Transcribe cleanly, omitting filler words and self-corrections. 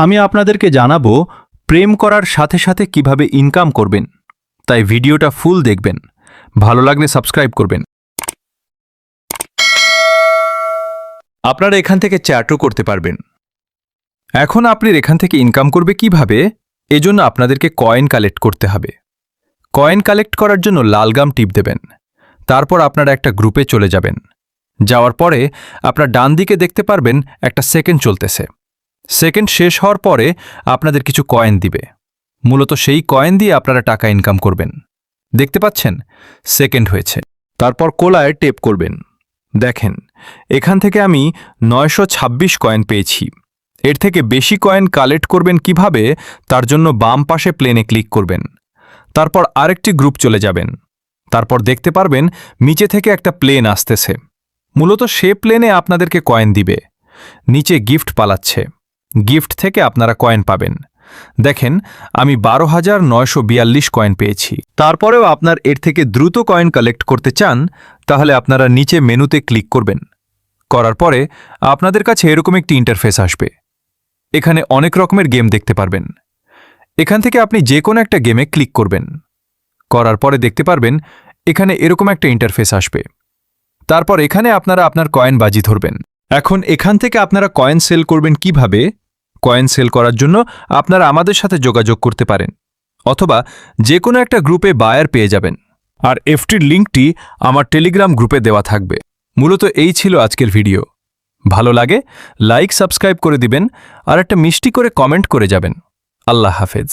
আমি আপনাদেরকে জানাবো প্রেম করার সাথে সাথে কিভাবে ইনকাম করবেন। তাই ভিডিওটা ফুল দেখবেন, ভালো লাগলে সাবস্ক্রাইব করবেন। আপনারা এখান থেকে চ্যাটও করতে পারবেন। এখন আপনি এখান থেকে ইনকাম করবে কিভাবে, এজন্য আপনাদেরকে কয়েন কালেক্ট করতে হবে। কয়েন কালেক্ট করার জন্য লালগাম টিপ দেবেন। তারপর আপনারা একটা গ্রুপে চলে যাবেন। যাওয়ার পরে আপনার ডান দিকে দেখতে পারবেন একটা সেকেন্ড চলতেছে। সেকেন্ড শেষ হওয়ার পরে আপনাদের কিছু কয়েন দিবে। মূলত সেই কয়েন দিয়ে আপনারা টাকা ইনকাম করবেন। দেখতে পাচ্ছেন সেকেন্ড হয়েছে। তারপর কোলায় টেপ করবেন। দেখেন এখান থেকে আমি 926 কয়েন পেয়েছি। এর থেকে বেশি কয়েন কালেক্ট করবেন কিভাবে, তার জন্য বাম পাশে প্লেনে ক্লিক করবেন। তারপর আরেকটি গ্রুপ চলে যাবেন। তারপর দেখতে পারবেন নিচে থেকে একটা প্লেন আসতেছে। মূলত সে প্লেনে আপনাদেরকে কয়েন দিবে। নিচে গিফট পালাচ্ছে। গিফট থেকে আপনারা কয়েন পাবেন। দেখেন আমি 12,942 কয়েন পেয়েছি। তারপরেও আপনার এর থেকে দ্রুত কয়েন কালেক্ট করতে চান, তাহলে আপনারা নিচে মেনুতে ক্লিক করবেন। করার পরে আপনাদের কাছে এরকম একটি ইন্টারফেস আসবে। এখানে অনেক রকমের গেম দেখতে পারবেন। এখান থেকে আপনি যে কোনো একটা গেমে ক্লিক করবেন। করার পরে দেখতে পারবেন এখানে এরকম একটা ইন্টারফেস আসবে। তারপর এখানে আপনারা আপনার কয়েন বাজি ধরবেন। এখন এখান থেকে আপনারা কয়েন সেল করবেন কিভাবে, কয়েন সেল করার জন্য আপনারা আমাদের সাথে যোগাযোগ করতে পারেন, অথবা যে কোনো একটা গ্রুপে বায়ার পেয়ে যাবেন। আর এফটির লিঙ্কটি আমার টেলিগ্রাম গ্রুপে দেওয়া থাকবে। মূলত এই ছিল আজকের ভিডিও। ভালো লাগে লাইক সাবস্ক্রাইব করে দিবেন আর একটা মিষ্টি করে কমেন্ট করে যাবেন। আল্লাহ হাফেজ।